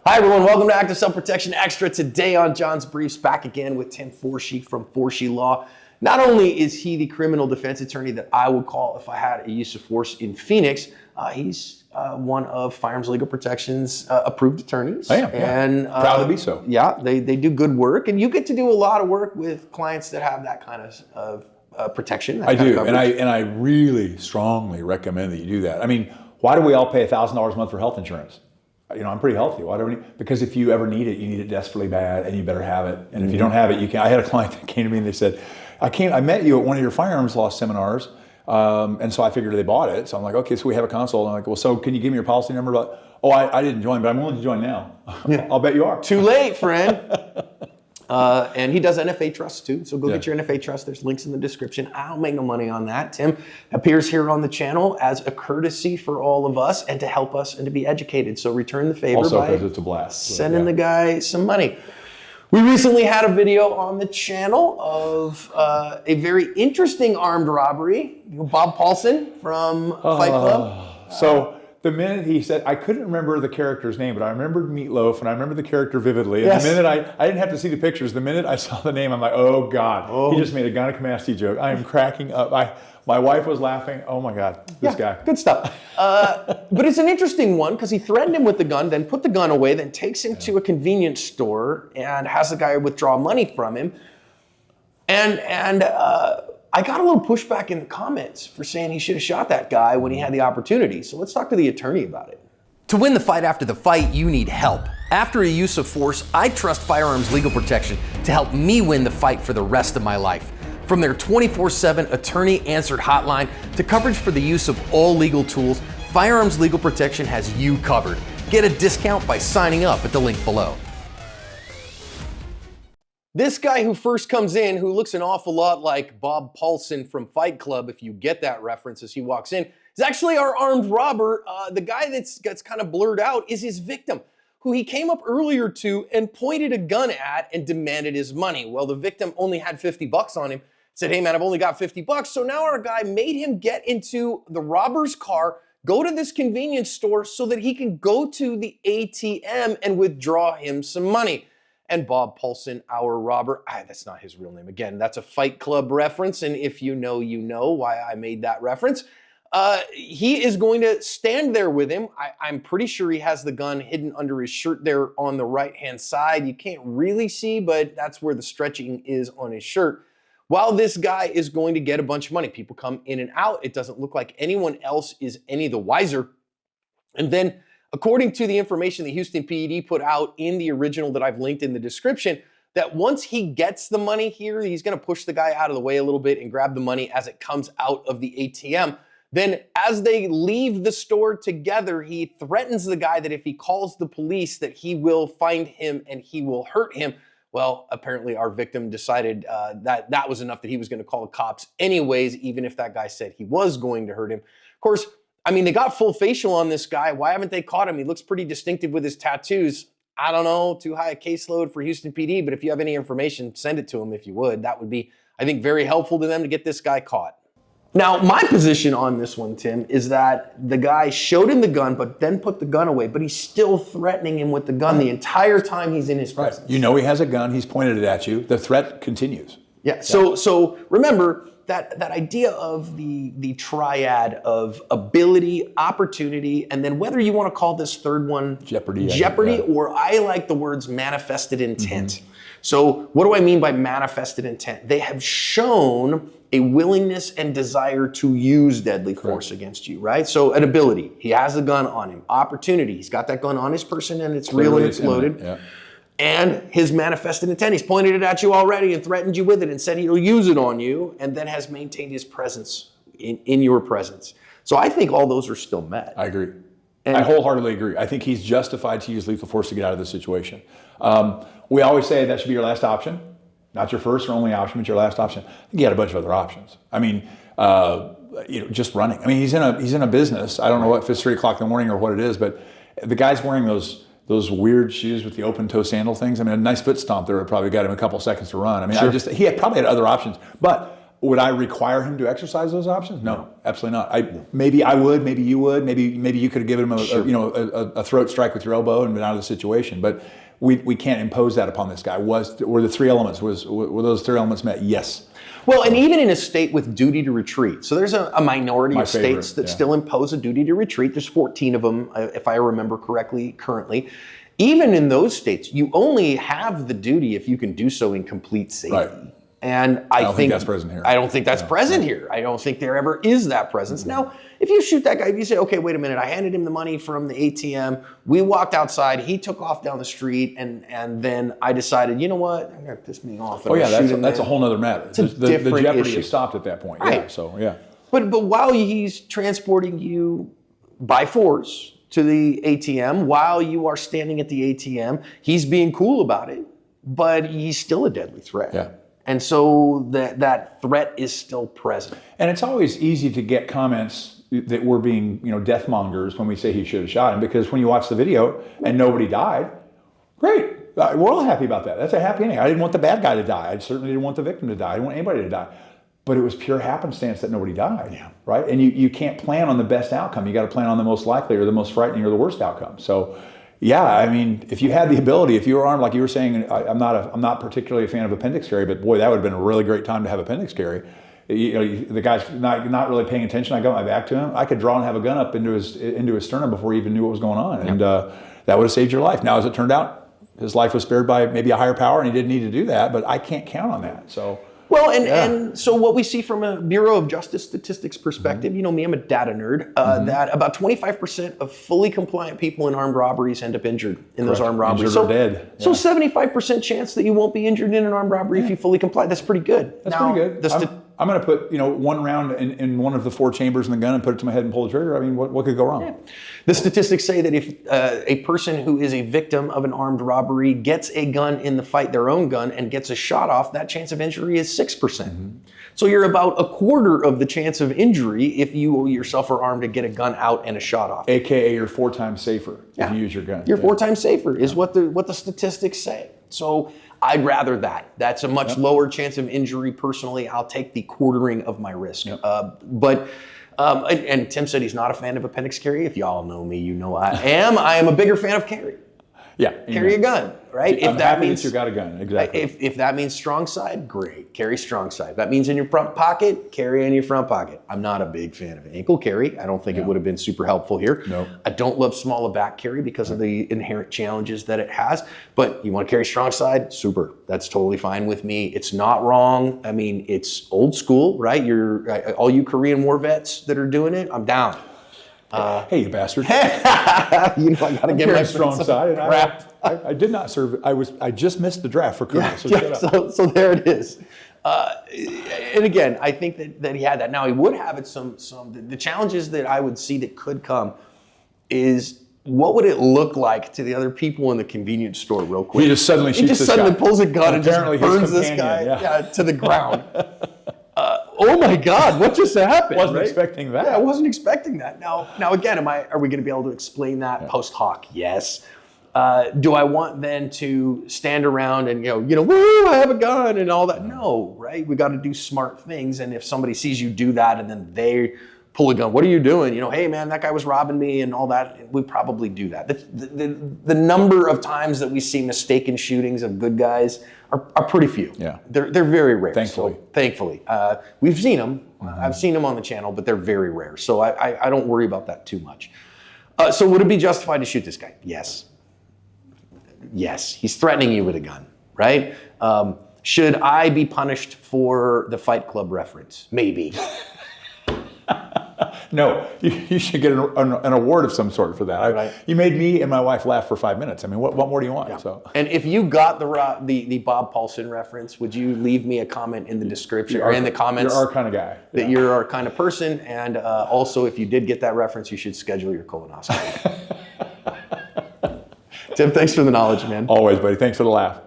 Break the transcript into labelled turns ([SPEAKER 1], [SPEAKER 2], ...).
[SPEAKER 1] Hi everyone, welcome to Active Self-Protection Extra. Today on John's Briefs, back again with Tim Forshee from Forshee Law. Not only is he the criminal defense attorney that I would call if I had a use of force in Phoenix, he's one of Firearms Legal Protection's approved attorneys.
[SPEAKER 2] I am, yeah.
[SPEAKER 1] And,
[SPEAKER 2] proud to be so.
[SPEAKER 1] Yeah, they do good work, and you get to do a lot of work with clients that have that kind of protection.
[SPEAKER 2] I do, and I really strongly recommend that you do that. I mean, why do we all pay $1,000 a month for health insurance? You know, I'm pretty healthy. Why do we? Because if you ever need it, you need it desperately bad, and you better have it. And if you don't have it, you can't. I had a client that came to me and they said, I met you at one of your firearms law seminars, and so I figured they bought it. So I'm like, okay, so we have a consult. I'm like, well, so can you give me your policy number? Oh, I didn't join, but I'm willing to join now. I'll bet you are.
[SPEAKER 1] Too late, friend. And he does NFA trusts too, so go get your NFA trust. There's links in the description. I don't make no money on that. Tim appears here on the channel as a courtesy for all of us and to help us and to be educated. So return the favor
[SPEAKER 2] also,
[SPEAKER 1] by
[SPEAKER 2] it's a blast.
[SPEAKER 1] sending the guy some money. We recently had a video on the channel of a very interesting armed robbery. Bob Paulson from Fight Club.
[SPEAKER 2] So the minute he said, I couldn't remember the character's name, but I remembered Meatloaf, and I remember the character vividly. And
[SPEAKER 1] Yes.
[SPEAKER 2] the minute I didn't have to see the pictures, the minute I saw the name, I'm like, oh God, he just made a gynecomastia joke. I am cracking up. My wife was laughing. Oh my God, this guy.
[SPEAKER 1] Good stuff. But it's an interesting one because he threatened him with the gun, then put the gun away, then takes him to a convenience store and has the guy withdraw money from him. And I got a little pushback in the comments for saying he should have shot that guy when he had the opportunity. So let's talk to the attorney about it.
[SPEAKER 3] To win the fight after the fight, you need help. After a use of force, I trust Firearms Legal Protection to help me win the fight for the rest of my life. From their 24/7 attorney-answered hotline to coverage for the use of all legal tools, Firearms Legal Protection has you covered. Get a discount by signing up at the link below.
[SPEAKER 1] This guy who first comes in, who looks an awful lot like Bob Paulson from Fight Club, if you get that reference as he walks in, is actually our armed robber. The guy that's kind of blurred out is his victim, who he came up earlier to and pointed a gun at and demanded his money. Well, the victim only had 50 bucks on him, said, hey man, I've only got 50 bucks. So now our guy made him get into the robber's car, go to this convenience store so that he can go to the ATM and withdraw him some money. And Bob Paulson, our robber, that's not his real name. Again, that's a Fight Club reference, and if you know why I made that reference. He is going to stand there with him. I'm pretty sure he has the gun hidden under his shirt there on the right-hand side. You can't really see, but that's where the stretching is on his shirt. While this guy is going to get a bunch of money. People come in and out. It doesn't look like anyone else is any the wiser. And then, according to the information the Houston PED put out in the original that I've linked in the description, that once he gets the money here, he's going to push the guy out of the way a little bit and grab the money as it comes out of the ATM. Then as they leave the store together, he threatens the guy that if he calls the police that he will find him and he will hurt him. Well, apparently our victim decided that was enough that he was going to call the cops anyways, even if that guy said he was going to hurt him. Of course, I mean, they got full facial on this guy. Why haven't they caught him? He looks pretty distinctive with his tattoos. I don't know, too high a caseload for Houston PD, but if you have any information, send it to him if you would. That would be, I think, very helpful to them to get this guy caught. Now, my position on this one, Tim, is that the guy showed him the gun, but then put the gun away, but he's still threatening him with the gun the entire time he's in his presence.
[SPEAKER 2] You know he has a gun, he's pointed it at you, the threat continues.
[SPEAKER 1] Yeah, so remember, that idea of the triad of ability, opportunity, and then whether you want to call this third one jeopardy, or I like the words manifested intent. So what do I mean by manifested intent? They have shown a willingness and desire to use deadly force against you, right? So an ability, he has a gun on him. Opportunity, he's got that gun on his person and it's real and it's loaded. Yeah. And his manifested intent, he's pointed it at you already and threatened you with it and said he'll use it on you, and then has maintained his presence in your presence. So I think all those are still met.
[SPEAKER 2] I agree. And I wholeheartedly agree. I think he's justified to use lethal force to get out of this situation. We always say that should be your last option, not your first or only option, but your last option. I think he had a bunch of other options. I mean, just running. I mean, he's in a business. I don't know if it's 3 o'clock in the morning or what it is, but the guy's wearing those weird shoes with the open toe sandal things. I mean, a nice foot stomp there would probably got him a couple seconds to run. I mean, he had probably had other options, but Would I require him to exercise those options? No, absolutely not. Maybe I would, maybe you would, maybe you could have given him a throat strike with your elbow and been out of the situation. But we can't impose that upon this guy. Were the three elements, were those three elements met? Yes.
[SPEAKER 1] Well, and even in a state with duty to retreat, so there's a minority of states that still impose a duty to retreat. There's 14 of them, if I remember correctly, currently. Even in those states, you only have the duty if you can do so in complete safety.
[SPEAKER 2] Right.
[SPEAKER 1] And I
[SPEAKER 2] don't think that's present here.
[SPEAKER 1] I don't think that's present here. I don't think there ever is that presence. Now, if you shoot that guy, if you say, okay, wait a minute, I handed him the money from the ATM, we walked outside, he took off down the street, and then I decided, you know what, I'm gonna piss me off.
[SPEAKER 2] Oh yeah, that's a whole nother matter. The jeopardy
[SPEAKER 1] issue.
[SPEAKER 2] is stopped at that point.
[SPEAKER 1] Right.
[SPEAKER 2] Yeah, so yeah.
[SPEAKER 1] But while he's transporting you by force to the ATM, while you are standing at the ATM, he's being cool about it, but he's still a deadly threat.
[SPEAKER 2] Yeah.
[SPEAKER 1] And so that threat is still present.
[SPEAKER 2] And it's always easy to get comments that we're being, death mongers when we say he should have shot him, because when you watch the video and nobody died, great. We're all happy about that. That's a happy ending. I didn't want the bad guy to die. I certainly didn't want the victim to die. I didn't want anybody to die. But it was pure happenstance that nobody died, right? And you can't plan on the best outcome. You got to plan on the most likely or the most frightening or the worst outcome. So, yeah, I mean, if you had the ability, if you were armed, like you were saying, I'm not particularly a fan of appendix carry, but boy, that would have been a really great time to have appendix carry. The guy's not really paying attention. I got my back to him. I could draw and have a gun up into his sternum before he even knew what was going on, and that would have saved your life. Now, as it turned out, his life was spared by maybe a higher power, and he didn't need to do that. But I can't count on that. So.
[SPEAKER 1] Well, and so what we see from a Bureau of Justice Statistics perspective, me, I'm a data nerd, that about 25% of fully compliant people in armed robberies end up injured in those armed robberies.
[SPEAKER 2] Injured or dead.
[SPEAKER 1] So 75% chance that you won't be injured in an armed robbery if you fully comply. That's pretty good.
[SPEAKER 2] That's pretty good. I'm going to put one round in one of the 4 chambers in the gun and put it to my head and pull the trigger. I mean, what could go wrong? Yeah.
[SPEAKER 1] The statistics say that if a person who is a victim of an armed robbery gets a gun in the fight, their own gun, and gets a shot off, that chance of injury is 6%. So you're about a quarter of the chance of injury if you yourself are armed to get a gun out and a shot off.
[SPEAKER 2] AKA you're 4 times safer if you use your gun.
[SPEAKER 1] You're 4 times safer is what the statistics say. So I'd rather that. That's a much lower chance of injury. Personally, I'll take the quartering of my risk. And Tim said he's not a fan of appendix carry. If y'all know me, you know I am. I am a bigger fan of carry.
[SPEAKER 2] Yeah.
[SPEAKER 1] Carry a gun, right?
[SPEAKER 2] I'm happy that you got a gun, exactly.
[SPEAKER 1] If that means strong side, great. Carry strong side. If that means in your front pocket, carry in your front pocket. I'm not a big fan of ankle carry. I don't think it would have been super helpful here.
[SPEAKER 2] No.
[SPEAKER 1] I don't love small of back carry because of the inherent challenges that it has. But you want to carry strong side, super. That's totally fine with me. It's not wrong. I mean, it's old school, right? All you Korean War vets that are doing it, I'm down.
[SPEAKER 2] Hey, you bastard!
[SPEAKER 1] I gotta get my
[SPEAKER 2] strong side. I did not serve. I just missed the draft for Korea.
[SPEAKER 1] So there it is. And again, I think that he had that. Now he would have it. The challenges that I would see that could come is, what would it look like to the other people in the convenience store real quick?
[SPEAKER 2] He just suddenly
[SPEAKER 1] pulls a gun and just burns this guy to the ground. Oh my God! What just happened?
[SPEAKER 2] Wasn't expecting that.
[SPEAKER 1] Yeah, I wasn't expecting that. Now again, are we going to be able to explain that post hoc? Yes. Do I want then to stand around and woo, I have a gun and all that? No, right? We got to do smart things. And if somebody sees you do that and then they pull a gun, what are you doing? Hey man, that guy was robbing me and all that. We probably do that. The number of times that we see mistaken shootings of good guys are pretty few.
[SPEAKER 2] Yeah,
[SPEAKER 1] they're very rare.
[SPEAKER 2] Thankfully,
[SPEAKER 1] we've seen them. I've seen them on the channel, but they're very rare. So I don't worry about that too much. So would it be justified to shoot this guy? Yes. Yes, he's threatening you with a gun, right? Should I be punished for the Fight Club reference? Maybe.
[SPEAKER 2] No, you should get an award of some sort for that.
[SPEAKER 1] Right.
[SPEAKER 2] You made me and my wife laugh for 5 minutes. I mean, what more do you want?
[SPEAKER 1] Yeah.
[SPEAKER 2] So.
[SPEAKER 1] And if you got the Bob Paulson reference, would you leave me a comment in the description or in the comments?
[SPEAKER 2] You're our kind of guy.
[SPEAKER 1] That you're our kind of person, and also if you did get that reference, you should schedule your colonoscopy. Tim, thanks for the knowledge, man.
[SPEAKER 2] Always, buddy. Thanks for the laugh.